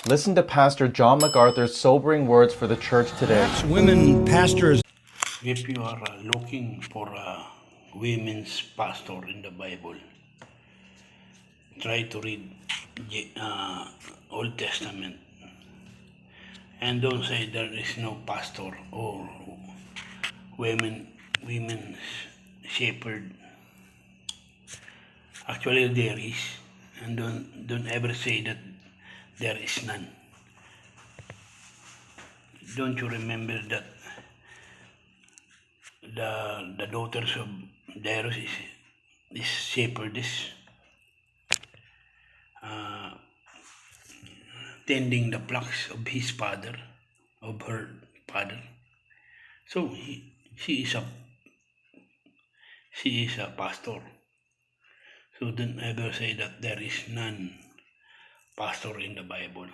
Listen to Pastor John MacArthur's sobering words for the church today. Women pastors. If you are looking for a women's pastor in the Bible, try to read Old Testament, and don't say there is no pastor or women's shepherd. Actually, there is, and don't ever say that there is none. Don't you remember that the daughters of Jairus is shepherdess, tending the flocks of her father. So she is a pastor. So don't ever say that there is none pastor in the Bible.